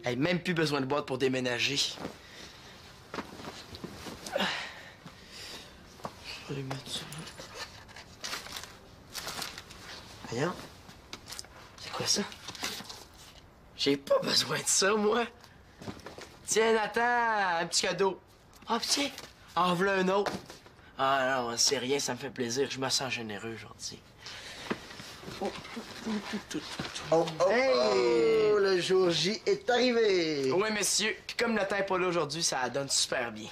Hey, même plus besoin de boîte pour déménager. Je vais mettre ça. Voyons. C'est quoi ça? J'ai pas besoin de ça, moi. Tiens, Nathan, un petit cadeau. Ah, tiens, en voilà un autre. Ah non, c'est rien, ça me fait plaisir. Je me sens généreux, gentil. Hey! Le jour J est arrivé! Oui, messieurs. Puis comme Nathan est pas là aujourd'hui, ça donne super bien.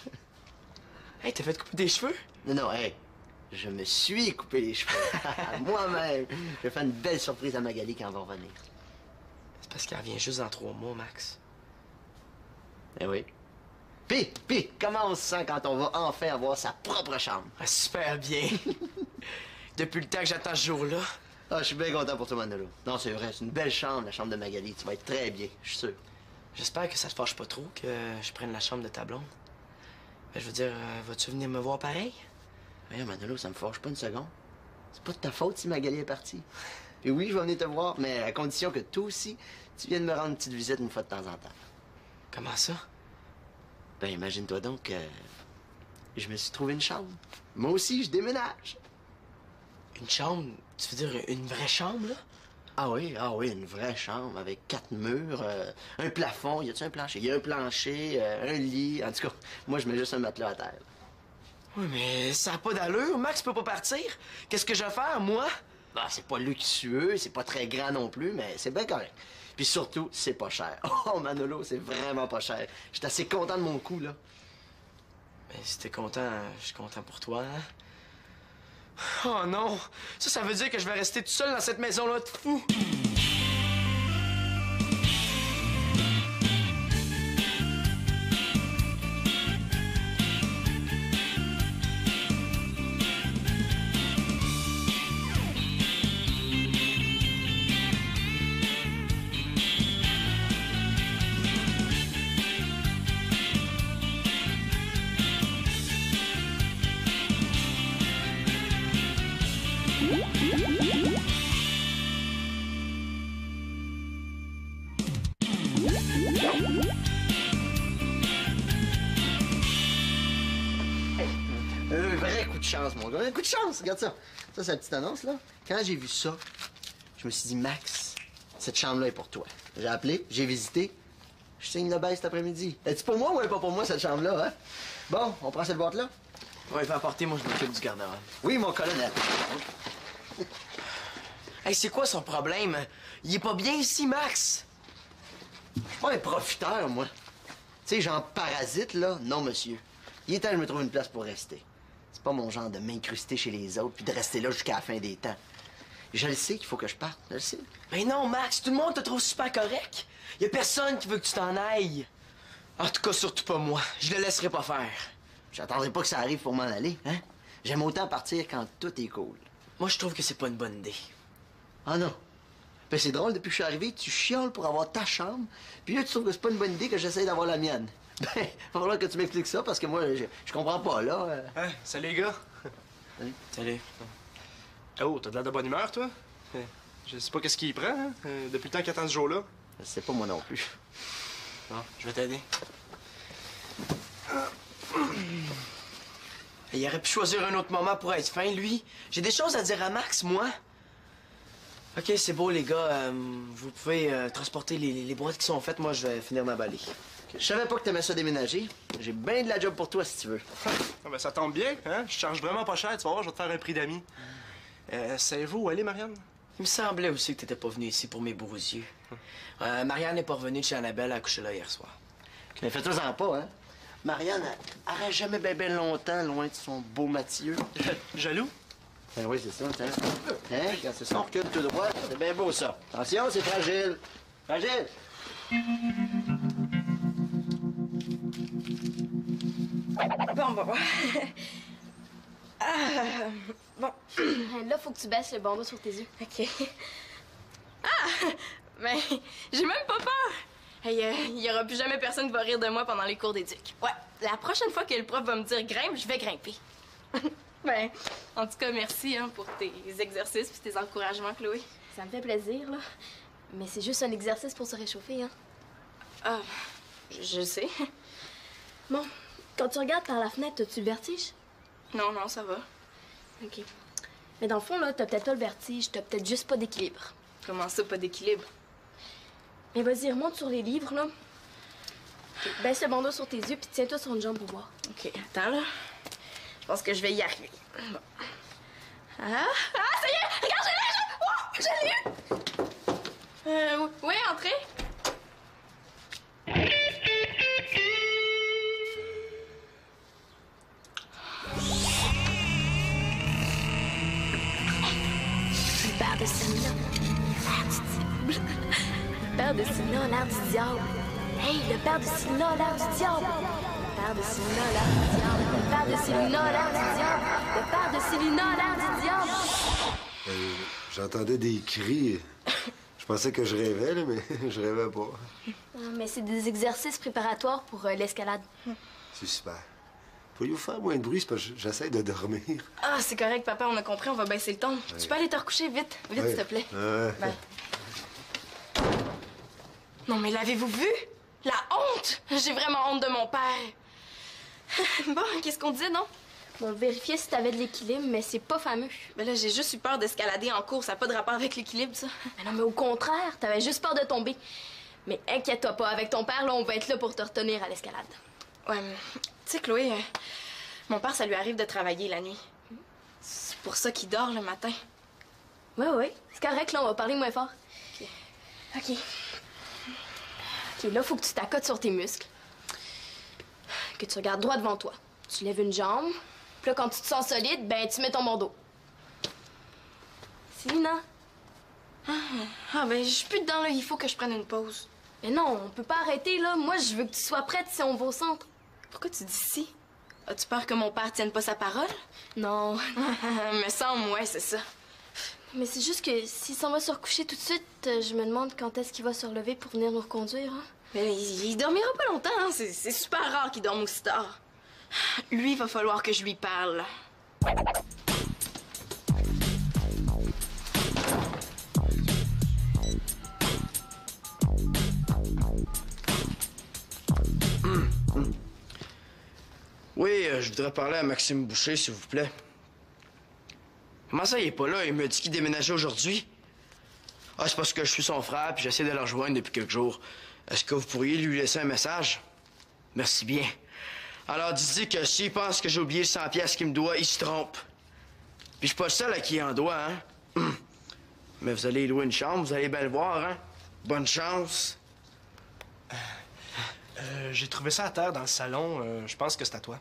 Hey, t'as fait couper des cheveux? Non, hey, je me suis coupé les cheveux. Moi-même. Je vais faire une belle surprise à Magali quand elle va revenir. C'est parce qu'elle revient juste dans 3 mois, Max. Eh oui. Puis, comment on se sent quand on va enfin avoir sa propre chambre? Ah, super bien. Depuis le temps que j'attends ce jour-là. Ah, je suis bien content pour toi, Manolo. Non, c'est vrai, c'est une belle chambre, la chambre de Magali. Tu vas être très bien, je suis sûr. J'espère que ça te fâche pas trop que je prenne la chambre de ta blonde. Ben, je veux dire, vas-tu venir me voir pareil? Voyons, Manolo, ça me fâche pas une seconde. C'est pas de ta faute si Magali est partie. Et oui, je vais venir te voir, mais à condition que toi aussi, tu viennes me rendre une petite visite une fois de temps en temps. Comment ça? Ben, imagine-toi donc que je me suis trouvé une chambre. Moi aussi, je déménage. Une chambre? Tu veux dire une vraie chambre, là? Ah oui, une vraie chambre avec 4 murs, un plafond. Y a-tu un plancher? Y a un plancher, un lit. En tout cas, moi, je mets juste un matelas à terre. Oui, mais ça n'a pas d'allure. Max peut pas partir. Qu'est-ce que je vais faire, moi? Bah, c'est pas luxueux, c'est pas très grand non plus, mais c'est bien correct. Puis surtout, c'est pas cher. Oh, Manolo, c'est vraiment pas cher. J'étais assez content de mon coup, là. Mais si t'es content, je suis content pour toi, hein? Oh non! Ça veut dire que je vais rester tout seul dans cette maison-là de fou! Un vrai coup de chance, mon gars. Un coup de chance, regarde ça. Ça, c'est la petite annonce, là. Quand j'ai vu ça, je me suis dit, Max, cette chambre-là est pour toi. J'ai appelé, j'ai visité. Je signe le bail cet après-midi. Est-ce pour moi ou elle est pas pour moi, cette chambre-là, hein? Bon, on prend cette boîte-là? Ouais, va apporter, moi je m'occupe du garde-robe. Oui, mon colonel. Hey, c'est quoi son problème? Il est pas bien ici, Max! Je suis pas un profiteur, moi. Tu sais, genre parasite, là, non, monsieur. Il est temps que je me trouve une place pour rester. C'est pas mon genre de m'incruster chez les autres puis de rester là jusqu'à la fin des temps. Je le sais qu'il faut que je parte, je le sais. Mais non, Max, tout le monde te trouve super correct. Y a personne qui veut que tu t'en ailles. En tout cas, surtout pas moi. Je le laisserai pas faire. J'attendrai pas que ça arrive pour m'en aller, hein? J'aime autant partir quand tout est cool. Moi, je trouve que c'est pas une bonne idée. Ah non? Ben c'est drôle, depuis que je suis arrivé, tu chioles pour avoir ta chambre, puis là, tu trouves que c'est pas une bonne idée que j'essaye d'avoir la mienne. Ben, il va falloir que tu m'expliques ça, parce que moi, je comprends pas, là. Hein? Salut, les gars. Salut. Salut. Oh, t'as de l'air de bonne humeur, toi? Je sais pas qu'est-ce qu'il prend, hein? Depuis le temps qu'il attend ce jour-là. C'est pas moi non plus. Bon, je vais t'aider. Il aurait pu choisir un autre moment pour être fin, lui. J'ai des choses à dire à Max, moi. OK, c'est beau, les gars. Vous pouvez transporter les boîtes qui sont faites. Moi, je vais finir m'emballer. Je savais pas que t'aimais ça déménager. J'ai bien de la job pour toi, si tu veux. Ah, ben, ça tombe bien, hein? Je charge vraiment pas cher, tu vas voir, je vais te faire un prix d'amis. Savez-vous où aller, Marianne? Il me semblait aussi que t'étais pas venu ici pour mes beaux yeux. Marianne n'est pas revenue de chez Annabelle à coucher là hier soir. Mais fais-toi-en pas, hein? Marianne, elle reste jamais bien longtemps loin de son beau Mathieu. Jaloux? Ben oui, c'est ça, tiens. Hein? Quand c'est son recul tout droit, c'est bien beau, ça. Attention, c'est fragile. Fragile! Bon. Bon. Là, faut que tu baisses le bandeau sur tes yeux. OK. Ben, j'ai même pas peur. Hey, il y aura plus jamais personne qui va rire de moi pendant les cours d'éduc. Ouais, la prochaine fois que le prof va me dire grimpe, je vais grimper. Ben, en tout cas, merci hein, pour tes exercices et tes encouragements, Chloé. Ça me fait plaisir, là. Mais c'est juste un exercice pour se réchauffer, hein. Ah, je sais. Bon, quand tu regardes par la fenêtre, as-tu le vertige? Non, non, ça va. OK. Mais dans le fond, là, t'as peut-être pas le vertige, t'as peut-être juste pas d'équilibre. Comment ça, pas d'équilibre? Mais vas-y, remonte sur les livres, là. OK, baisse le bandeau sur tes yeux, puis tiens-toi sur une jambe pour voir. OK, attends, là. Je pense que je vais y arriver. Bon. Ah, ça y est! Regarde, je l'ai eu! Oui, entrez. Le père de Selina, l'air du diable. Le père de Selina a l'air du diable. Hey, le père de Selina a l'air du diable. Le père de Selina a l'air du diable. Le père de Selina a l'air du diable. Le père de Selina a l'air du diable. J'entendais des cris. Je pensais que je rêvais, là, mais je rêvais pas. Mais c'est des exercices préparatoires pour l'escalade. C'est super. Pourriez-vous faire moins de bruit? C'est parce que j'essaie de dormir. Ah, c'est correct, papa, on a compris, on va baisser le ton. Tu peux aller te recoucher vite, vite, Ouais. s'il te plaît. Ouais. Ben. Non, mais l'avez-vous vu? La honte! J'ai vraiment honte de mon père. Bon, qu'est-ce qu'on disait, non? Bon, vérifier si t'avais de l'équilibre, mais c'est pas fameux. Ben là, j'ai juste eu peur d'escalader en cours. Ça n'a pas de rapport avec l'équilibre, ça. Mais non, mais au contraire, t'avais juste peur de tomber. Mais inquiète-toi pas, avec ton père, là, on va être là pour te retenir à l'escalade. Ouais, mais tu sais, Chloé, mon père, ça lui arrive de travailler la nuit. C'est pour ça qu'il dort le matin. Oui, c'est correct, là, on va parler moins fort. OK. OK, là, faut que tu t'accotes sur tes muscles. Que tu regardes droit devant toi. Tu lèves une jambe. Puis là, quand tu te sens solide, ben, tu mets ton bandeau. Selina? Ah, ben, je suis plus dedans, là. Il faut que je prenne une pause. Mais non, on peut pas arrêter, là. Moi, je veux que tu sois prête si on va au centre. Pourquoi tu dis si? As-tu peur que mon père tienne pas sa parole? Non. Me semble, ouais, c'est ça. Mais c'est juste que s'il s'en va se recoucher tout de suite, je me demande quand est-ce qu'il va se relever pour venir nous reconduire, hein? Mais il dormira pas longtemps, hein. C'est super rare qu'il dorme aussi tard. Lui, il va falloir que je lui parle. Oui, je voudrais parler à Maxime Boucher, s'il vous plaît. Comment ça, il est pas là? Il me dit qu'il déménageait aujourd'hui. Ah, c'est parce que je suis son frère, puis j'essaie de le rejoindre depuis quelques jours. Est-ce que vous pourriez lui laisser un message? Merci bien. Alors, dites-lui que s'il pense que j'ai oublié le 100 piastres qu'il me doit, il se trompe. Puis je suis pas le seul à qui il en doit, hein? Mais vous allez louer une chambre, vous allez bien le voir, hein? Bonne chance. J'ai trouvé ça à terre dans le salon. Je pense que c'est à toi.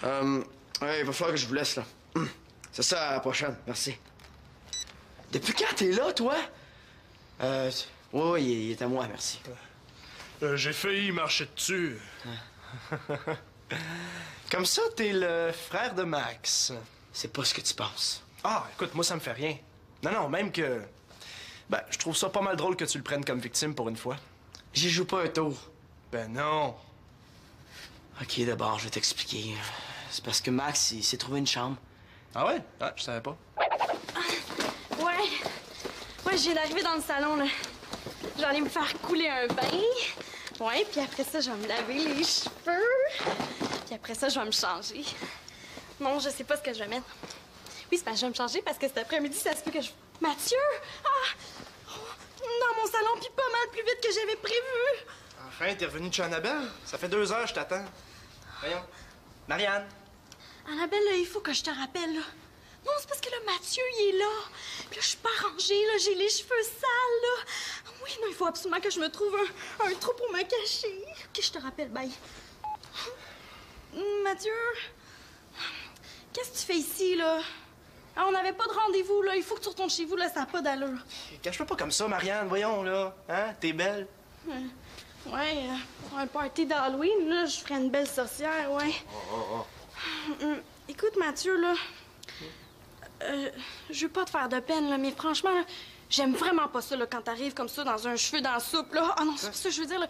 Ouais, il va falloir que je vous laisse, là. C'est ça, à la prochaine. Merci. Depuis quand t'es là, toi? Oui, il est à moi, merci. J'ai failli marcher dessus. Comme ça, t'es le frère de Max. C'est pas ce que tu penses. Ah, écoute, moi, ça me fait rien. Non, même que... Ben, je trouve ça pas mal drôle que tu le prennes comme victime pour une fois. J'y joue pas un tour. Ben non. OK, d'abord, je vais t'expliquer. C'est parce que Max, il s'est trouvé une chambre. Ah ouais? Ah, je savais pas. Ouais, je viens d'arriver dans le salon, là. Je vais aller me faire couler un bain. Ouais, puis après ça, je vais me laver les cheveux. Puis après ça, je vais me changer. Non, je sais pas ce que je vais mettre. Oui, c'est parce que je vais me changer parce que cet après-midi, ça se peut que je... Mathieu! Ah! Oh, dans mon salon, puis pas mal plus vite que j'avais prévu. Enfin, t'es revenu de chez Annabelle? Ça fait 2 heures, je t'attends. Voyons. Marianne. Annabelle, là, il faut que je te rappelle, là. Non, c'est parce que là, Mathieu, il est là. Puis là, je suis pas rangée, là. J'ai les cheveux sales, là. Oui, non, il faut absolument que je me trouve un trou pour me cacher. OK, je te rappelle, bye. Mathieu, qu'est-ce que tu fais ici, là? Ah, on n'avait pas de rendez-vous, là. Il faut que tu retournes chez vous, là. Ça n'a pas d'allure. Cache-toi pas comme ça, Marianne. Voyons, là. Hein? T'es belle. Ouais, pour un party d'Halloween, là, je ferais une belle sorcière, ouais. Écoute, Mathieu, là, je veux pas te faire de peine, là, mais franchement, là, j'aime vraiment pas ça, là, quand t'arrives comme ça dans un cheveu dans la soupe, là. Ah non, c'est pas ça que je veux dire, là.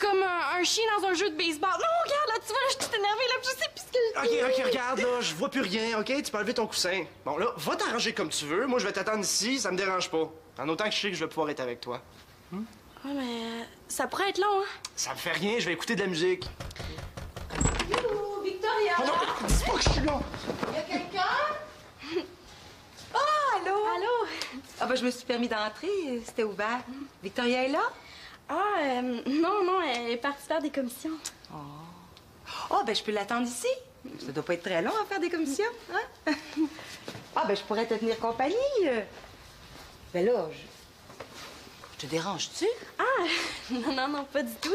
Comme un chien dans un jeu de baseball. Non, regarde, là, tu vois, là, je suis toute énervée, là, je sais plus ce que je dis. OK, regarde, là, je vois plus rien, OK? Tu peux enlever ton coussin. Bon, là, va t'arranger comme tu veux. Moi, je vais t'attendre ici, ça me dérange pas. En autant que je sais que je vais pouvoir être avec toi. Ouais, mais ça pourrait être long, hein? Ça me fait rien, je vais écouter de la musique. Allô, Victoria? Oh non, dis pas que je suis là! Y a quelqu'un? Oh, allô? Allô? Ah, ben, je me suis permis d'entrer. C'était ouvert. Victoria est là? Ah, non, elle est partie faire des commissions. Oh, ben, je peux l'attendre ici. Ça doit pas être très long à faire des commissions, hein? Ah, ben, je pourrais te tenir compagnie. Ben là, je te dérange-tu? Ah, non, pas du tout.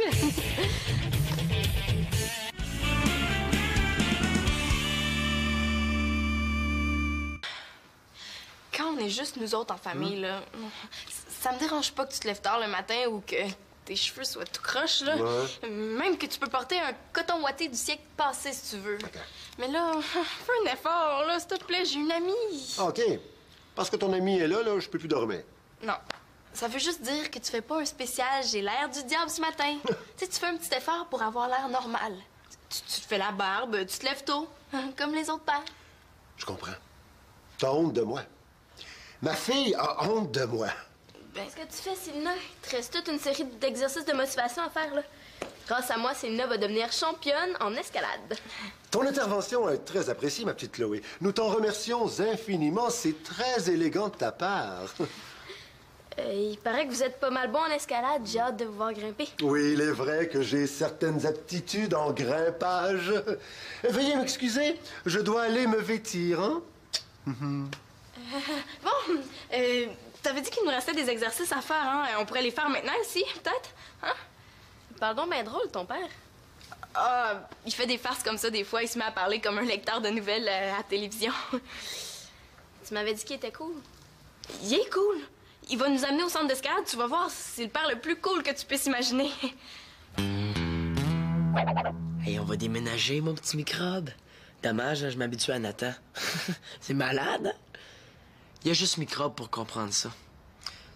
Quand on est juste nous autres en famille, là, ça me dérange pas que tu te lèves tard le matin ou que tes cheveux soient tout croches, là. Ouais. Même que tu peux porter un coton ouaté du siècle passé, si tu veux. Mais là, fais un effort, là, s'il te plaît, j'ai une amie. OK. Parce que ton ami est là, je peux plus dormir. Non. Ça veut juste dire que tu fais pas un spécial « j'ai l'air du diable ce matin ». Tu sais, tu fais un petit effort pour avoir l'air normal. Tu te fais la barbe, tu te lèves tôt, comme les autres pères. Je comprends. T'as honte de moi. Ma fille a honte de moi. Ben, ce que tu fais, Célina, il te reste toute une série d'exercices de motivation à faire, là. Grâce à moi, Célina va devenir championne en escalade. Ton intervention est très appréciée, ma petite Chloé. Nous t'en remercions infiniment. C'est très élégant de ta part. Il paraît que vous êtes pas mal bon en escalade. J'ai hâte de vous voir grimper. Oui, il est vrai que j'ai certaines aptitudes en grimpage. Veuillez m'excuser, je dois aller me vêtir, hein? Bon, t'avais dit qu'il nous restait des exercices à faire, hein? On pourrait les faire maintenant ici, peut-être? Hein? Pardon, ben drôle, ton père. Ah, il fait des farces comme ça des fois. Il se met à parler comme un lecteur de nouvelles à la télévision. Tu m'avais dit qu'il était cool. Il est cool. Il va nous amener au centre d'escalade. Tu vas voir, c'est le père le plus cool que tu puisses imaginer. Hey, on va déménager, mon petit microbe. Dommage, hein, je m'habitue à Nathan. C'est malade, hein? Il y a juste microbe pour comprendre ça.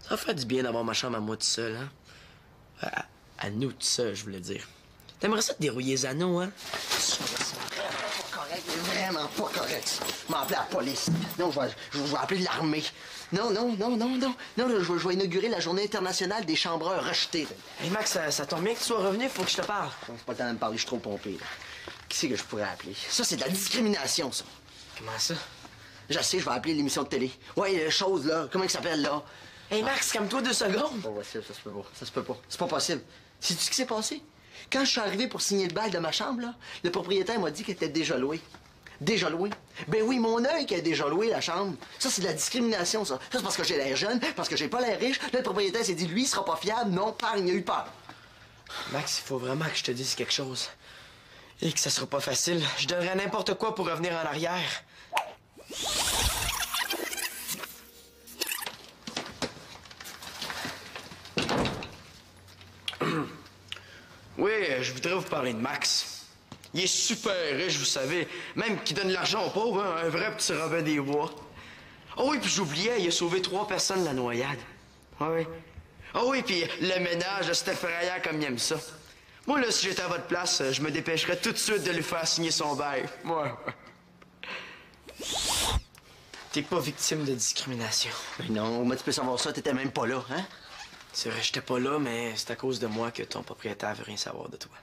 Ça va faire du bien d'avoir ma chambre à moi tout seul, hein? À nous tout seuls, je voulais dire. T'aimerais ça te dérouiller les anneaux, hein? Pas correct, vraiment pas correct. Je vais appeler la police. Non, je vais appeler l'armée. Non, là, je vais inaugurer la journée internationale des chambreurs rejetés. Hey, Max, ça tombe bien que tu sois revenu, faut que je te parle. Non, c'est pas le temps de me parler, je suis trop pompé. Là. Qui c'est que je pourrais appeler? Ça, c'est de la discrimination, ça. Comment ça? Je sais, je vais appeler l'émission de télé. Ouais, chose, là. Comment il s'appelle, là? Hey, Max, calme-toi 2 secondes. Pas possible, ça se peut pas. Ça se peut pas. C'est pas possible. Sais-tu ce qui s'est passé? Quand je suis arrivé pour signer le bail de ma chambre, là, le propriétaire m'a dit qu'elle était déjà louée. Déjà louée? Ben oui, mon œil qui a déjà loué la chambre. Ça, c'est de la discrimination, ça. Ça, c'est parce que j'ai l'air jeune, parce que j'ai pas l'air riche. Là, le propriétaire s'est dit, lui, il sera pas fiable. Non, parle, il a eu peur. Max, il faut vraiment que je te dise quelque chose. Et que ça sera pas facile. Je donnerais n'importe quoi pour revenir en arrière. Oui, je voudrais vous parler de Max. Il est super riche, vous savez. Même qu'il donne l'argent aux pauvres, hein, un vrai petit Robin des Bois. Oh oui, puis j'oubliais, il a sauvé 3 personnes de la noyade. Ah oui. Ah oui, puis le ménage, c'était effrayant comme il aime ça. Moi, là, si j'étais à votre place, je me dépêcherais tout de suite de lui faire signer son bail. Ouais. T'es pas victime de discrimination. Ben non, moi, tu peux savoir ça, t'étais même pas là, hein? C'est vrai, j'étais pas là, mais c'est à cause de moi que ton propriétaire veut rien savoir de toi.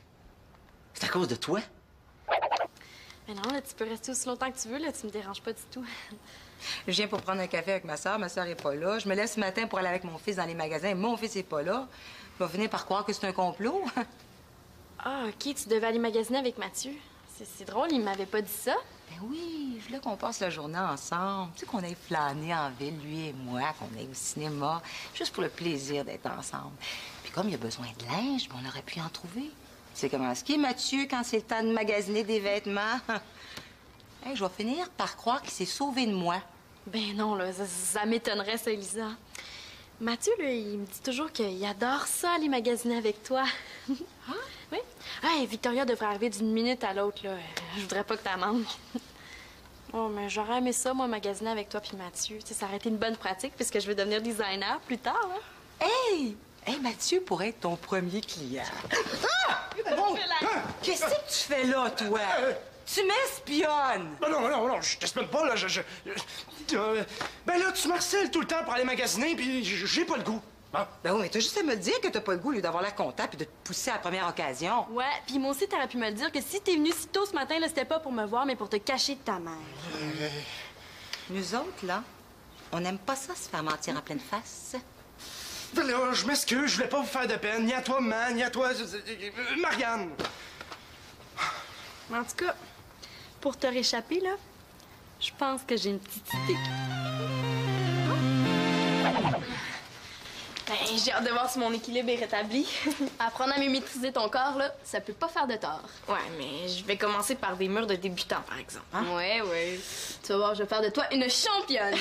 C'est à cause de toi? Mais non, là, tu peux rester aussi longtemps que tu veux, là. Tu me déranges pas du tout. Je viens pour prendre un café avec ma soeur. Ma soeur est pas là. Je me lève ce matin pour aller avec mon fils dans les magasins. Mon fils est pas là. Il va finir par croire que c'est un complot. Ah, OK, tu devais aller magasiner avec Mathieu. C'est drôle, il m'avait pas dit ça. Ben oui, je voulais qu'on passe la journée ensemble. Tu sais, qu'on aille flâner en ville, lui et moi, qu'on aille au cinéma, juste pour le plaisir d'être ensemble. Puis comme il a besoin de linge, ben on aurait pu en trouver. Tu sais comment est-ce qu'il est, Mathieu, quand c'est le temps de magasiner des vêtements? Hey, je vais finir par croire qu'il s'est sauvé de moi. Ben non, là, ça m'étonnerait, ça, Elisa. Mathieu, là, il me dit toujours qu'il adore ça, aller magasiner avec toi. Ah? Oui. Ah, et Victoria devrait arriver d'une minute à l'autre, là. Je voudrais pas que t'en manques. Oh, mais j'aurais aimé ça, moi, magasiner avec toi puis Mathieu. Tu sais, ça aurait été une bonne pratique puisque je veux devenir designer plus tard, là. Hey! Hey, Mathieu pourrait être ton premier client. Ah! Bon, qu'est-ce que tu fais là, toi? Tu m'espionnes! Non, je t'espionne pas, là, ben là, tu m'harcèles tout le temps pour aller magasiner, puis j'ai pas le goût. Bon. Ben oui, mais t'as juste à me le dire que t'as pas le goût, au lieu d'avoir l'air content puis de te pousser à la première occasion. Ouais, puis moi aussi, t'aurais pu me le dire que si t'es venu si tôt ce matin, là, c'était pas pour me voir, mais pour te cacher de ta mère. Nous autres, là, on n'aime pas ça se faire mentir en pleine face. Ben là, je m'excuse, je voulais pas vous faire de peine, ni à toi, Man, ni à toi, Marianne. En tout cas, pour te réchapper, là, je pense que j'ai une petite idée. Ben, j'ai hâte de voir si mon équilibre est rétabli. Apprendre à mieux maîtriser ton corps, là, ça peut pas faire de tort. Ouais, mais je vais commencer par des murs de débutants, par exemple. Hein? Ouais. Tu vas voir, je vais faire de toi une championne.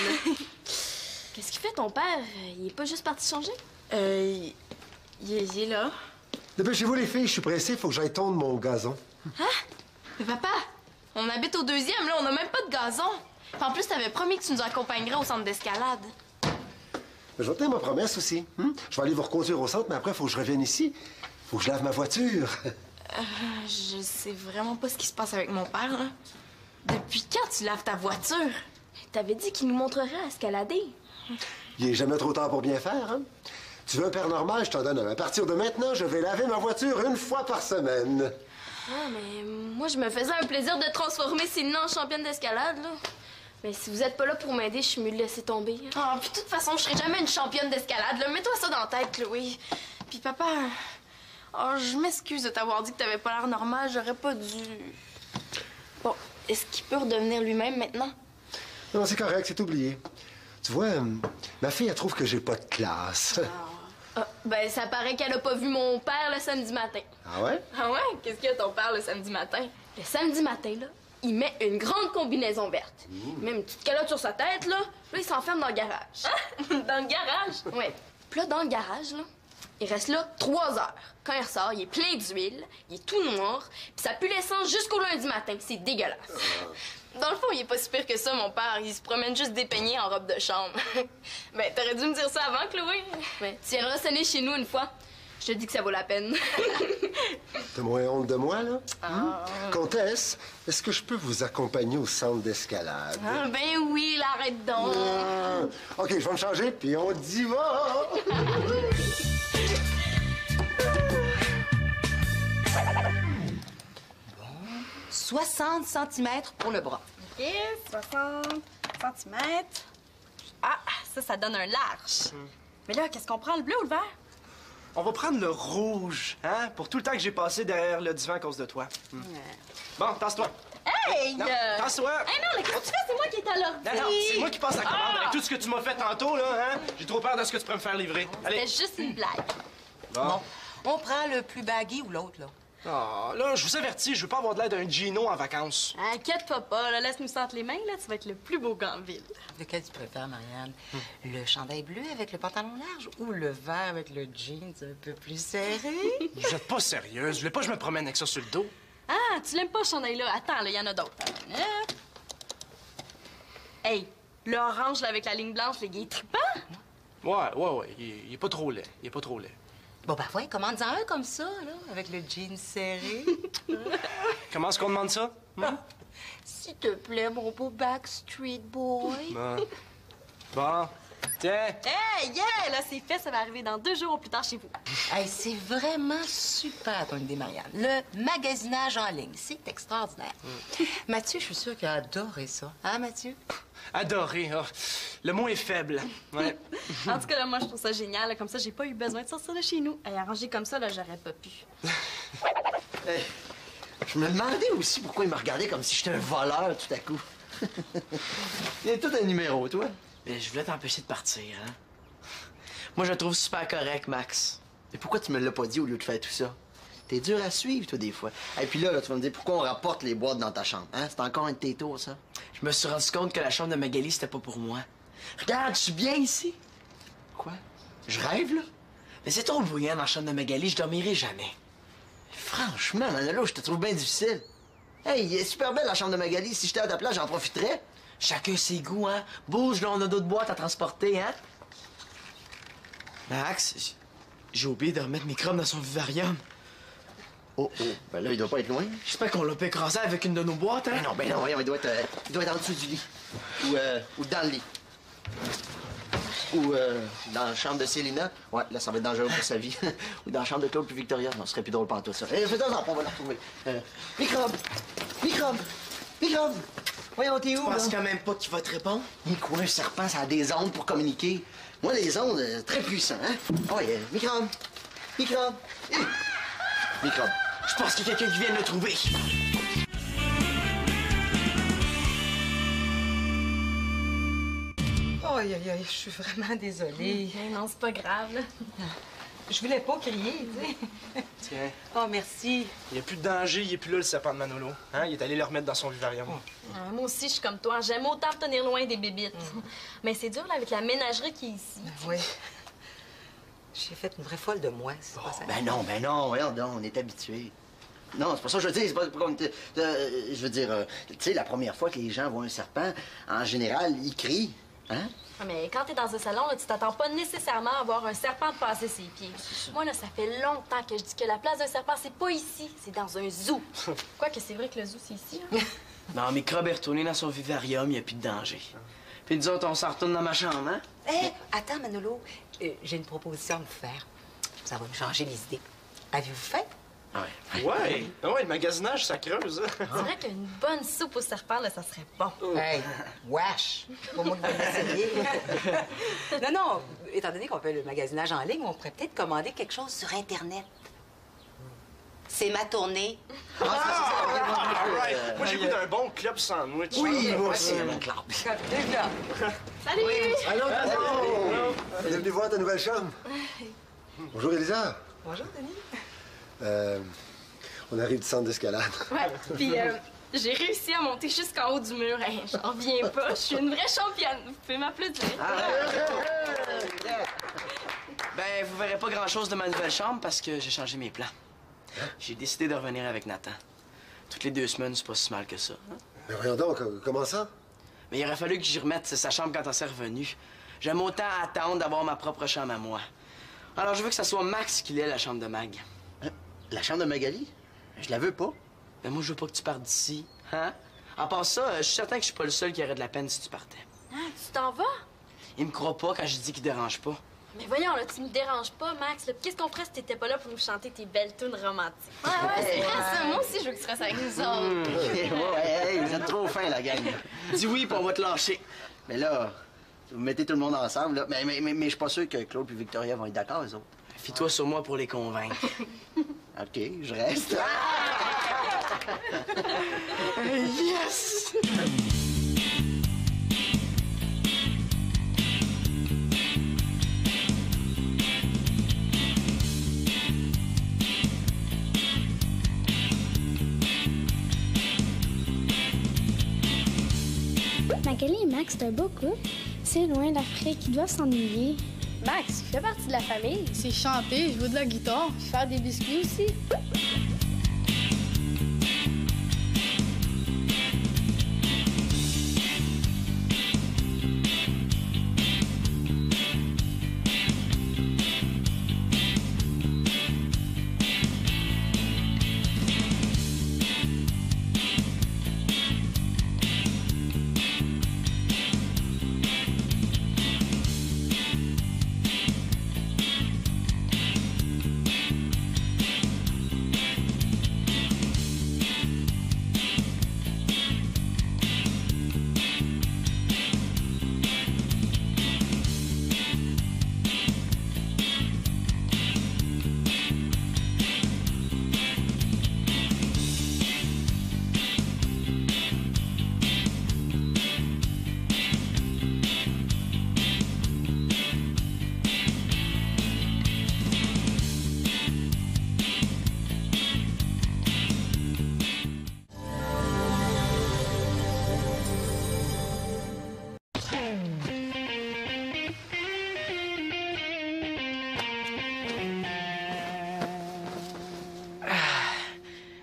Qu'est-ce qu'il fait, ton père? Il est pas juste parti changer? Il est là. Dépêchez-vous, les filles, je suis pressé, faut que j'aille tondre mon gazon. Hein? Mais papa, on habite au 2e, là, on a même pas de gazon. En plus, t'avais promis que tu nous accompagnerais au centre d'escalade. Je vais tenir ma promesse aussi. Je vais aller vous reconduire au centre, mais après, il faut que je revienne ici. Faut que je lave ma voiture. Je sais vraiment pas ce qui se passe avec mon père, là. Depuis quand tu laves ta voiture? T'avais dit qu'il nous montrerait à escalader. Il est jamais trop tard pour bien faire, hein? Tu veux un père normal, je t'en donne un. À partir de maintenant, je vais laver ma voiture 1 fois par semaine. Ah, mais moi, je me faisais un plaisir de transformer Céline en championne d'escalade, là. Mais si vous êtes pas là pour m'aider, je suis mieux de laisser tomber. Ah, puis de toute façon, je serai jamais une championne d'escalade, là. Mets-toi ça dans la tête, Chloé. Puis papa, oh, je m'excuse de t'avoir dit que t'avais pas l'air normal. J'aurais pas dû... Bon, est-ce qu'il peut redevenir lui-même maintenant? Non, c'est correct, c'est oublié. Tu vois, ma fille, elle trouve que j'ai pas de classe. Ah, ben, ça paraît qu'elle a pas vu mon père le samedi matin. Ah ouais? Ah ouais? Qu'est-ce qu'il y a ton père le samedi matin? Le samedi matin, là, il met une grande combinaison verte. Même une petite calotte sur sa tête, là. Là, il s'enferme dans le garage. Dans le garage? Ouais. Puis là, dans le garage, là, il reste là 3 heures. Quand il ressort, il est plein d'huile, il est tout noir, puis ça pue l'essence jusqu'au lundi matin. C'est dégueulasse. Dans le fond, il est pas si pire que ça, mon père. Il se promène juste dépeigné en robe de chambre. Ben, t'aurais dû me dire ça avant, Chloé. Ben, tu viendras sonner chez nous une fois. Je te dis que ça vaut la peine. T'as moins honte de moi, là? Comtesse, est-ce que je peux vous accompagner au centre d'escalade? Ah, ben oui, là, arrête donc. OK, je vais me changer, puis on y va! 60 cm pour le bras. OK, 60 cm. Ah, ça donne un large. Mais là, qu'est-ce qu'on prend, le bleu ou le vert? On va prendre le rouge, hein, pour tout le temps que j'ai passé derrière le divan à cause de toi. Bon, tasse-toi. Hey! Non, tasse-toi. Hey, non, mais qu'est-ce que tu fais? C'est moi qui est à l'ordi. Non, c'est moi qui passe la commande avec tout ce que tu m'as fait tantôt, là, hein. J'ai trop peur de ce que tu pourrais me faire livrer. Allez. C'était juste une blague. Bon, on prend le plus baggy ou l'autre, là? Ah, là, je vous avertis, je veux pas avoir de l'air d'un Gino en vacances. Inquiète-toi pas, là, laisse-nous sentir les mains, là, tu vas être le plus beau gars en ville. Lequel tu préfères, Marianne? Le chandail bleu avec le pantalon large ou le vert avec le jeans un peu plus serré? Vous êtes pas sérieuse, vous voulez pas que je me promène avec ça sur le dos? Ah, tu l'aimes pas, ce chandail-là? Attends, là, il y en a d'autres. Hey, l'orange, là, avec la ligne blanche, il est trippant. Ouais, il est pas trop laid, il est pas trop laid. Bon, ben, ouais, commande-en un comme ça, là, avec le jean serré. Comment est-ce qu'on demande ça? S'il te plaît, mon beau Backstreet Boy. Bon, tiens. Hey, yeah! Là, c'est fait, ça va arriver dans 2 jours au plus tard chez vous. Hey, c'est vraiment super, ton idée, Marianne. Le magasinage en ligne, c'est extraordinaire. Mathieu, je suis sûre qu'il a adoré ça. Hein, Mathieu? Adoré. Oh, le mot est faible. Ouais. En tout cas, là, moi, je trouve ça génial. Là, comme ça, j'ai pas eu besoin de sortir de chez nous. Et arrangé comme ça, là, j'aurais pas pu. Hey, je me demandais aussi pourquoi il me regardait comme si j'étais un voleur tout à coup. Il y a tout un numéro, toi. Mais je voulais t'empêcher de partir, hein. Moi, je le trouve super correct, Max. Mais pourquoi tu me l'as pas dit au lieu de faire tout ça? T'es dur à suivre, toi, des fois. Et puis là, tu vas me dire pourquoi on rapporte les boîtes dans ta chambre, hein? C'est encore un de tes tours, ça? Je me suis rendu compte que la chambre de Magali, c'était pas pour moi. Regarde, je suis bien ici. Quoi? Je rêve, là? Mais c'est trop bruyant dans la chambre de Magali, je dormirai jamais. Franchement, Manolo, je te trouve bien difficile. Hey, il est super belle, la chambre de Magali. Si j'étais à ta place, j'en profiterais. Chacun ses goûts, hein. Bouge, là, on a d'autres boîtes à transporter, hein. Max, J'ai oublié de remettre Microbe dans son vivarium. Oh, oh, ben là, il doit pas être loin. J'espère qu'on l'a pas écrasé avec une de nos boîtes, hein? Ben non, voyons, il doit être en dessous du lit. Ou dans le lit. Ou dans la chambre de Célina. Ouais, là, ça va être dangereux pour sa vie. Ou dans la chambre de Claude puis Victoria. Non, ce serait plus drôle pour tout ça. Fais-toi en, on va la retrouver. Microbe! Microbe! Microbe! Voyons, t'es où, Je pense là? quand même pas qu'il va te répondre. Mais quoi, un serpent, ça a des ondes pour communiquer. Moi, les ondes, très puissant, hein? Ah ouais, microbe! Microbe! Microbe! Je pense qu'il y a quelqu'un qui vient de le trouver. Aïe, aïe, aïe, je suis vraiment désolée. Non, c'est pas grave, là. Je voulais pas crier, tu sais. Tiens, Oh, merci. il n'y a plus de danger, il est plus là, le serpent de Manolo. Hein? Il est allé le remettre dans son vivarium. Moi aussi, je suis comme toi. J'aime autant me tenir loin des bébites. Mais c'est dur, là, avec la ménagerie qui est ici. Oui. J'ai fait une vraie folle de moi, c'est pas ça. Ben non, voyons donc, on est habitués. Non, c'est pas ça que je veux dire, c'est pas comme... je veux dire, tu sais, la première fois que les gens voient un serpent, en général, ils crient, hein? Mais quand t'es dans un salon, là, tu t'attends pas nécessairement à voir un serpent te passer ses pieds. Moi, là, ça fait longtemps que je dis que la place d'un serpent, c'est pas ici, c'est dans un zoo. Quoique c'est vrai que le zoo, c'est ici. Hein? Non, Microbe est retourné dans son vivarium, il n'y a plus de danger. Puis nous autres, on s'en retourne dans ma chambre, hein? Hé, attends, Manolo. J'ai une proposition à vous faire. Ça va me changer les idées. Avez-vous faim? Ouais, le magasinage, ça creuse. C'est vrai qu'une bonne soupe au serpent, là, ça serait bon. Hey, wesh! Pas moi qui vais l'essayer. Non, étant donné qu'on fait le magasinage en ligne, on pourrait peut-être commander quelque chose sur Internet. C'est ma tournée. All right. Moi, j'ai goût d'un bon club sandwich. Oui, moi aussi, mon club. Salut! Allô, bienvenue voir ta nouvelle chambre. Bonjour, Elisa. Bonjour, Denis. On arrive du centre d'escalade. Ouais, puis j'ai réussi à monter jusqu'en haut du mur. Hey, j'en reviens pas, je suis une vraie championne. Vous pouvez m'applaudir. Ben, vous verrez pas grand-chose de ma nouvelle chambre parce que j'ai changé mes plans. J'ai décidé de revenir avec Nathan. Toutes les 2 semaines, c'est pas si mal que ça. Hein? Mais voyons donc, comment ça? Mais il aurait fallu que j'y remette sa chambre quand on s'est revenu. J'aime autant attendre d'avoir ma propre chambre à moi. Alors, je veux que ça soit Max qui l'ait, la chambre de Mag. La chambre de Magali? Je la veux pas. Ben, moi, je veux pas que tu partes d'ici. Hein? À part ça, je suis certain que je suis pas le seul qui aurait de la peine si tu partais. Ah, tu t'en vas? Il me croit pas quand je dis qu'il dérange pas. Mais voyons, là, tu me déranges pas, Max. Qu'est-ce qu'on ferait si t'étais pas là pour nous chanter tes belles tunes romantiques? Ouais, c'est vrai, ça. Moi aussi, je veux que tu restes avec nous autres. Ouais, vous êtes trop fins, la gang. Dis oui, puis on va te lâcher. Mais là, vous mettez tout le monde ensemble, là. Mais je suis pas sûr que Claude et Victoria vont être d'accord, eux autres. Fie-toi sur moi pour les convaincre. OK, je reste. Yes! Magali et Max, c'est un beau couple. C'est loin d'Afrique, ils doivent s'ennuyer. Max, il fait partie de la famille. C'est chanter, jouer de la guitare, puis faire des biscuits aussi.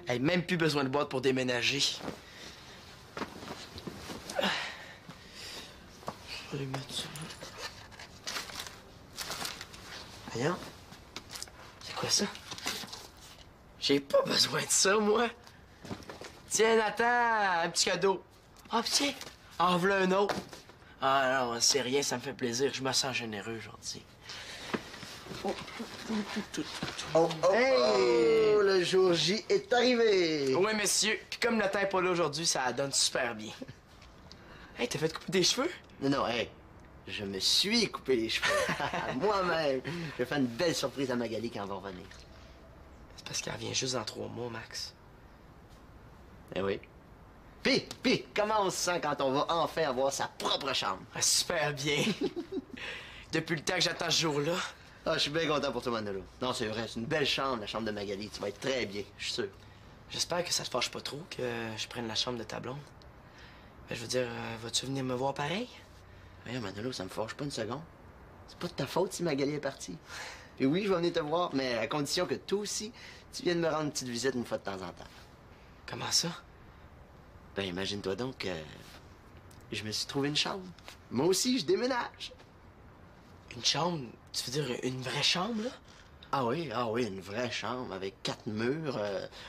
Hey, même plus besoin de boîte pour déménager. Je vais les mettre ça. Voyons. quoi ça? J'ai pas besoin de ça, moi. Tiens, Nathan, un petit cadeau. Ah, tiens, en voilà un autre. Ah non, c'est rien, ça me fait plaisir. Je me sens généreux aujourd'hui. Hey! Le jour J est arrivé! Oui, messieurs. Puis comme Nathan est pas là aujourd'hui, ça donne super bien. Hey, t'as fait couper des cheveux? Non, hey, je me suis coupé les cheveux. Moi-même. Je vais faire une belle surprise à Magali quand elle va revenir. C'est parce qu'elle revient juste dans 3 mois, Max. Eh oui. Puis, comment on se sent quand on va enfin avoir sa propre chambre? Ah, super bien. Depuis le temps que j'attends ce jour-là. Ah, je suis bien content pour toi, Manolo. Non, c'est vrai, c'est une belle chambre, la chambre de Magali. Tu vas être très bien, je suis sûr. J'espère que ça te fâche pas trop que je prenne la chambre de ta blonde. Ben, je veux dire, vas-tu venir me voir pareil? Voyons, Manolo, ça me fâche pas une seconde. C'est pas de ta faute si Magali est partie. Puis oui, je vais venir te voir, mais à condition que toi aussi, tu viennes me rendre une petite visite une fois de temps en temps. Comment ça? Ben, imagine-toi donc que je me suis trouvé une chambre. Moi aussi, je déménage. Une chambre? Tu veux dire une vraie chambre, là? Ah oui, une vraie chambre avec 4 murs,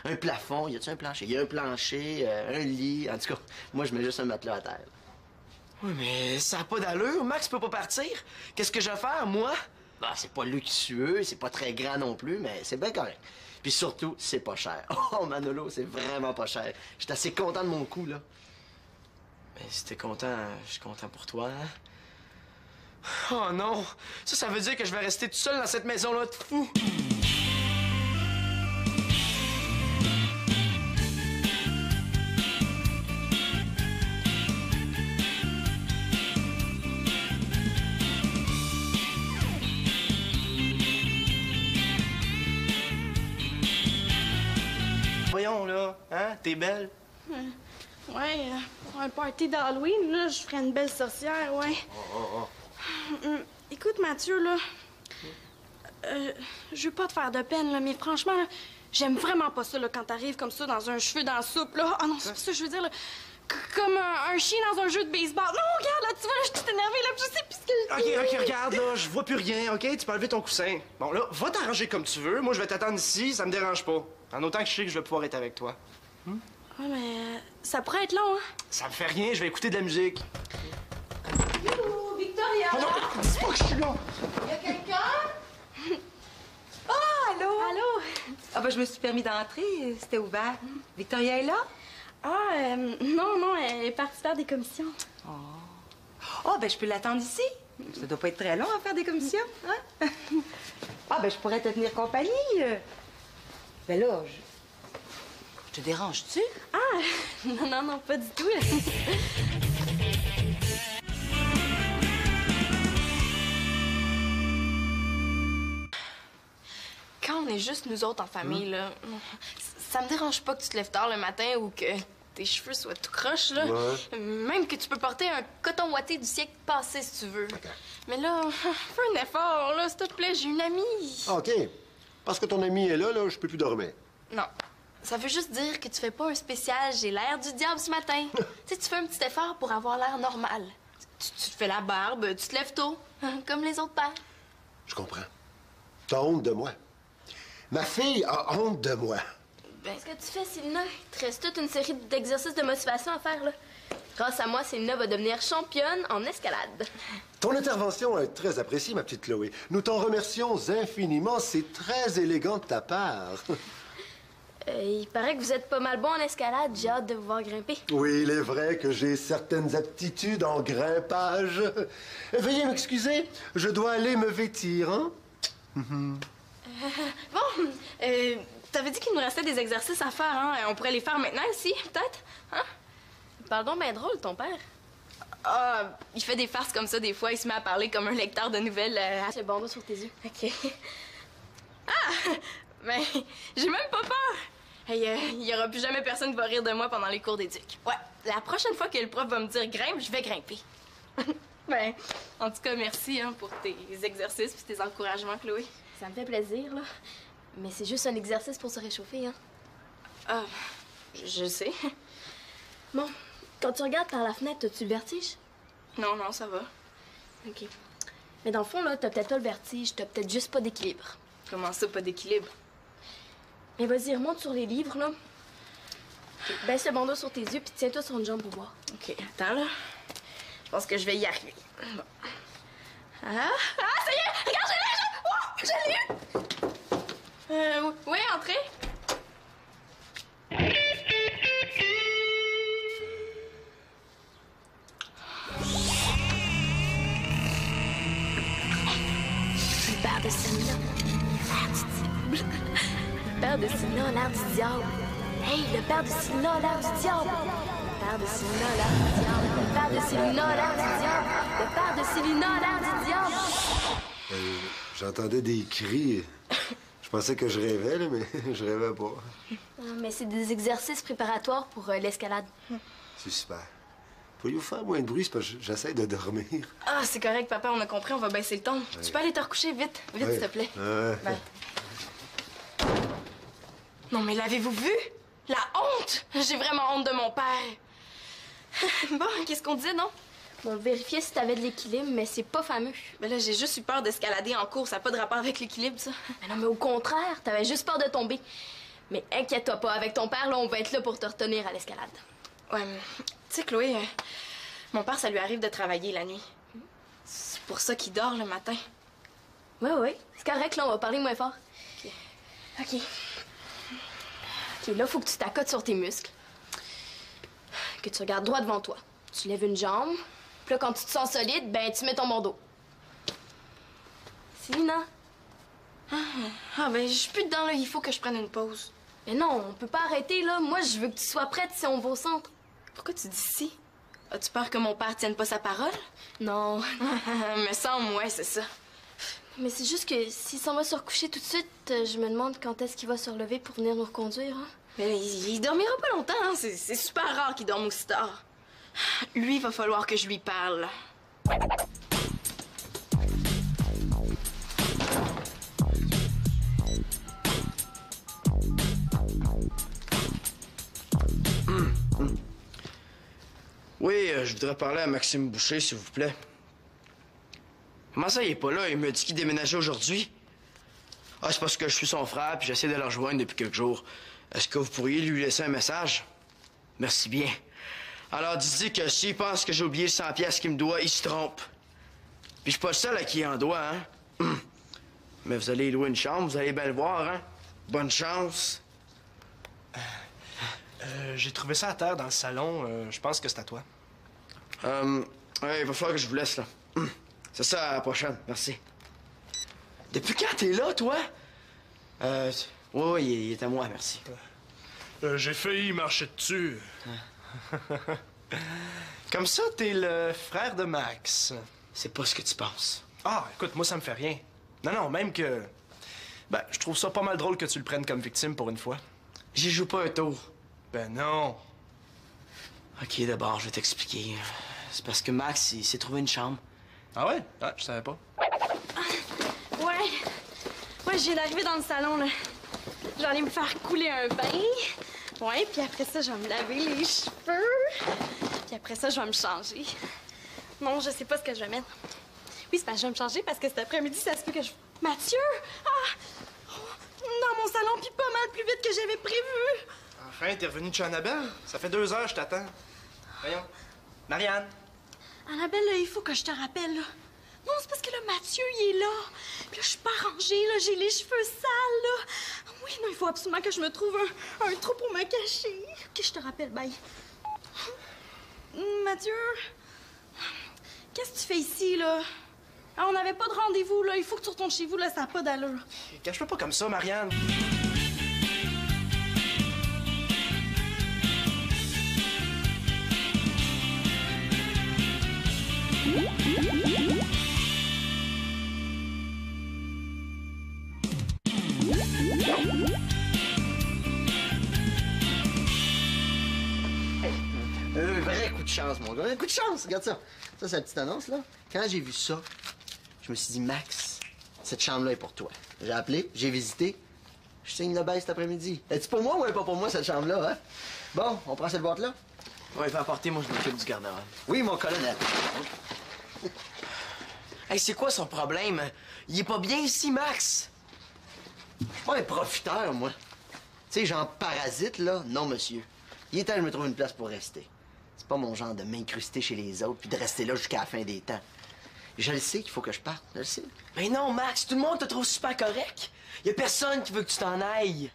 un plafond. Y a-tu un plancher? Y a un plancher, un lit. En tout cas, moi, je mets juste un matelas à terre. Oui, mais ça n'a pas d'allure. Max peut pas partir. Qu'est-ce que je vais faire, moi? Bah, c'est pas luxueux, c'est pas très grand non plus, mais c'est bien correct. Puis surtout, c'est pas cher. Oh, Manolo, c'est vraiment pas cher. J'étais assez content de mon coup, là. Mais si t'es content, je suis content pour toi, hein? Oh non! Ça veut dire que je vais rester tout seul dans cette maison-là de fou! Voyons, là, hein? T'es belle? Ouais, pour un party d'Halloween, là, je ferais une belle sorcière, ouais. Écoute, Mathieu, là, je veux pas te faire de peine, là, mais franchement, là, j'aime vraiment pas ça, là, quand t'arrives comme ça dans un cheveu dans la soupe, là. Ah non, c'est pas ça que je veux dire, là. Comme un chien dans un jeu de baseball. Non, regarde, là, tu vois, là, je suis toute énervée, là, je sais plus ce que... OK, regarde, là, je vois plus rien, OK? Tu peux enlever ton coussin. Bon, là, va t'arranger comme tu veux. Moi, je vais t'attendre ici, ça me dérange pas. En autant que je sais que je vais pouvoir être avec toi. Ouais, mais ça pourrait être long, hein? Ça me fait rien, je vais écouter de la musique. Yo, Victoria! Oh non, dis pas que je suis là! Y a quelqu'un? Oh, allô? Allô? Ah, ben, je me suis permis d'entrer, c'était ouvert. Victoria est là? Ah, non, elle est partie faire des commissions. Oh, ben, je peux l'attendre ici. Ça doit pas être très long à faire des commissions, hein? Ah, ben, je pourrais te tenir compagnie. Ben là, je te dérange-tu? Ah, non, pas du tout. Quand on est juste nous autres en famille, là, ça me dérange pas que tu te lèves tard le matin ou que tes cheveux soient tout croches, là. Ouais. Même que tu peux porter un coton ouaté du siècle passé, si tu veux. Mais là, fais un effort, là, s'il te plaît, j'ai une amie. OK. Parce que ton ami est là, je peux plus dormir. Non. Ça veut juste dire que tu fais pas un spécial j'ai l'air du diable ce matin. Tu sais, tu fais un petit effort pour avoir l'air normal. Tu te fais la barbe, tu te lèves tôt, comme les autres pères. Je comprends. T'as honte de moi. Ma fille a honte de moi. Ben, ce que tu fais, Célina, il te reste toute une série d'exercices de motivation à faire, là. Grâce à moi, Célina va devenir championne en escalade. Ton intervention est très appréciée, ma petite Chloé. Nous t'en remercions infiniment. C'est très élégant de ta part. Il paraît que vous êtes pas mal bon en escalade. J'ai hâte de vous voir grimper. Oui, il est vrai que j'ai certaines aptitudes en grimpage. Veuillez m'excuser, je dois aller me vêtir, hein? Bon, t'avais dit qu'il nous restait des exercices à faire, hein? On pourrait les faire maintenant ici, peut-être? Hein? Parle donc bien drôle, ton père. Ah, il fait des farces comme ça des fois. Il se met à parler comme un lecteur de nouvelles. C'est bon, doigt sur tes yeux. OK. Ah! Ben, j'ai même pas peur. Hey, il y aura plus jamais personne qui va rire de moi pendant les cours d'éduc. Ouais, la prochaine fois que le prof va me dire grimpe, je vais grimper. Ben, en tout cas, merci hein, pour tes exercices et tes encouragements, Chloé. Ça me fait plaisir, là. Mais c'est juste un exercice pour se réchauffer, hein. Ah, je sais. Bon, quand tu regardes par la fenêtre, as-tu le vertige? Non, ça va. OK. Mais dans le fond, là, t'as peut-être pas le vertige, t'as peut-être juste pas d'équilibre. Comment ça, pas d'équilibre? Mais vas-y, remonte sur les livres, là. Okay, baisse le bandeau sur tes yeux, puis tiens-toi sur une jambe pour voir. OK, attends, là. Je pense que je vais y arriver. Bon. Ah, ça y est! Regarde, je l'ai eu! Oui, entrez. Le père de Selina, l'air du diable. Le père de Selina a l'air du diable. Hey, le père de Selina a l'air du diable. Le père de Selina a l'air du diable. Le père de Selina a l'air du diable. Le père de Selina a l'air du diable. J'entendais des cris. Je pensais que je rêvais, là, mais je rêvais pas. Mais c'est des exercices préparatoires pour l'escalade. C'est super. Pourriez-vous faire moins de bruit? C'est parce que j'essaie de dormir. Ah, c'est correct, papa, on a compris, on va baisser le ton. Ouais. Tu peux aller te recoucher vite, vite, s'il te plaît. Ben. Non, mais l'avez-vous vu? La honte! J'ai vraiment honte de mon père. Bon, qu'est-ce qu'on disait, non? On vérifiait si t'avais de l'équilibre, mais c'est pas fameux. Ben là, j'ai juste eu peur d'escalader en cours. Ça n'a pas de rapport avec l'équilibre, ça. Mais non, mais au contraire, t'avais juste peur de tomber. Mais inquiète-toi pas, avec ton père, là, on va être là pour te retenir à l'escalade. Ouais, mais... Tu sais, Chloé, mon père, ça lui arrive de travailler la nuit. C'est pour ça qu'il dort le matin. Oui. C'est correct, là, on va parler moins fort. OK. OK, là, faut que tu t'accotes sur tes muscles. Que tu regardes droit devant toi. Tu lèves une jambe. Puis là, quand tu te sens solide, ben, tu mets ton bandeau. Selina? Ah, ben, je suis plus dedans, là. Il faut que je prenne une pause. Mais non, on peut pas arrêter, là. Moi, je veux que tu sois prête si on va au centre. Pourquoi tu dis si? As-tu peur que mon père tienne pas sa parole? Non. Me semble, ouais, c'est ça. Mais c'est juste que s'il s'en va se recoucher tout de suite, je me demande quand est-ce qu'il va se relever pour venir nous reconduire, hein? Mais il dormira pas longtemps, hein? C'est super rare qu'il dorme aussi tard. Lui, il va falloir que je lui parle. Oui, je voudrais parler à Maxime Boucher, s'il vous plaît. Comment ça, il est pas là? Il me dit qu'il déménageait aujourd'hui. Ah, c'est parce que je suis son frère, puis j'essaie de le rejoindre depuis quelques jours. Est-ce que vous pourriez lui laisser un message? Merci bien. Alors, dites-lui que s'il pense que j'ai oublié le 100 piastres qu'il me doit, il se trompe. Puis je suis pas le seul à qui il en doit, hein? Mais vous allez louer une chambre, vous allez bien le voir, hein? Bonne chance. J'ai trouvé ça à terre dans le salon. Je pense que c'est à toi. Ouais, il va falloir que je vous laisse, là. C'est ça, à la prochaine. Merci. Depuis quand t'es là, toi? Oui, il est à moi, merci. J'ai failli marcher dessus. Comme ça, t'es le frère de Max. C'est pas ce que tu penses. Ah, écoute, moi, ça me fait rien. Non, même que... Ben, je trouve ça pas mal drôle que tu le prennes comme victime pour une fois. J'y joue pas un tour. Ben non. OK, d'abord, je vais t'expliquer. C'est parce que Max, il s'est trouvé une chambre. Ah ouais? Ah, je savais pas. Ouais, je viens d'arriver dans le salon, là. Je vais aller me faire couler un bain. Ouais, puis après ça, je vais me laver les cheveux. Puis après ça, je vais me changer. Non, je sais pas ce que je vais mettre. Oui, c'est parce que je vais me changer parce que cet après-midi, ça se peut que je... Mathieu! Ah! Dans mon salon, puis pas mal plus vite que j'avais prévu. Enfin, t'es revenu de chez Annabelle? Ça fait 2 heures, je t'attends. Voyons. Marianne. Annabelle, là, il faut que je te rappelle, là. Non, c'est parce que là, Mathieu, il est là. Puis là, je suis pas rangée, là. J'ai les cheveux sales, là. Oui, non, il faut absolument que je me trouve un trou pour me cacher. OK, je te rappelle, bye. Mathieu, qu'est-ce que tu fais ici, là? Ah, on n'avait pas de rendez-vous, là. Il faut que tu retournes chez vous, là. Ça n'a pas d'allure. Cache-toi pas comme ça, Marianne. Vrai coup de chance, mon gars. Un coup de chance, regarde ça. Ça, c'est la petite annonce, là. Quand j'ai vu ça, je me suis dit, Max, cette chambre-là est pour toi. J'ai appelé, j'ai visité. Je signe le bail cet après-midi. Est-ce pour moi ou pas pour moi, cette chambre-là, hein? Bon, on prend cette boîte-là? Ouais, il va apporter, moi, je m'occupe du garde-robe. Oui, mon colonel. Hey, c'est quoi son problème? Il est pas bien ici, Max? Pas un profiteur, moi. Tu sais, genre parasite, là, non, monsieur. Il est temps que je me trouve une place pour rester. C'est pas mon genre de m'incruster chez les autres puis de rester là jusqu'à la fin des temps. Je le sais qu'il faut que je parte, je le sais. Mais non, Max, tout le monde te trouve super correct. Y a personne qui veut que tu t'en ailles.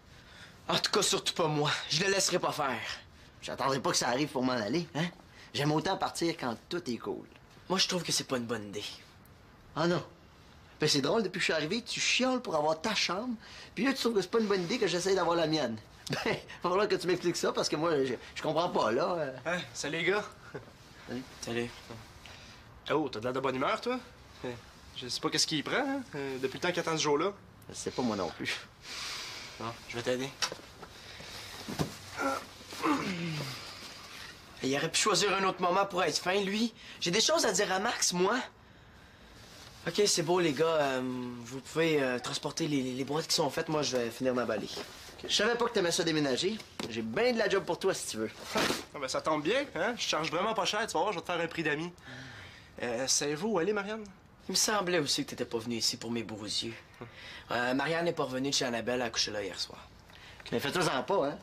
En tout cas, surtout pas moi. Je le laisserai pas faire. J'attendrai pas que ça arrive pour m'en aller, hein? J'aime autant partir quand tout est cool. Moi, je trouve que c'est pas une bonne idée. Ah non? Ben c'est drôle, depuis que je suis arrivé, tu chioles pour avoir ta chambre, puis là, tu trouves que c'est pas une bonne idée que j'essaye d'avoir la mienne. Ben, il va falloir que tu m'expliques ça, parce que moi, je comprends pas, là. Hein? Salut, les gars. Salut. Salut. Oh, t'as de l'air de bonne humeur, toi? Je sais pas qu'est-ce qu'il prend, hein? Depuis le temps qu'il attend ce jour-là. Je sais pas moi non plus. Bon, je vais t'aider. Il aurait pu choisir un autre moment pour être fin, lui. J'ai des choses à dire à Max, moi. OK, c'est beau, les gars. Vous pouvez transporter les boîtes qui sont faites. Moi, je vais finir m'emballer. Je savais pas que t'aimais ça déménager. J'ai bien de la job pour toi, si tu veux. Ah, ben, ça tombe bien, hein? Je charge vraiment pas cher, tu vas voir, je vais te faire un prix d'amis. Savez-vous où aller, Marianne? Il me semblait aussi que t'étais pas venu ici pour mes beaux yeux. Marianne n'est pas revenue de chez Annabelle à coucher là hier soir. Mais fais-toi-en pas, hein?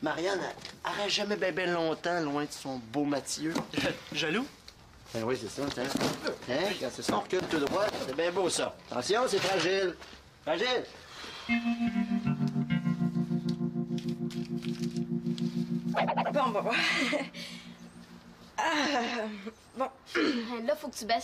Marianne, elle reste jamais bien longtemps loin de son beau Mathieu. Jaloux? Ben oui, c'est ça, hein? Hein? Quand c'est son recul tout droit, c'est bien beau, ça. Attention, c'est fragile. Fragile! Bon. Bon. Là, faut que tu baisses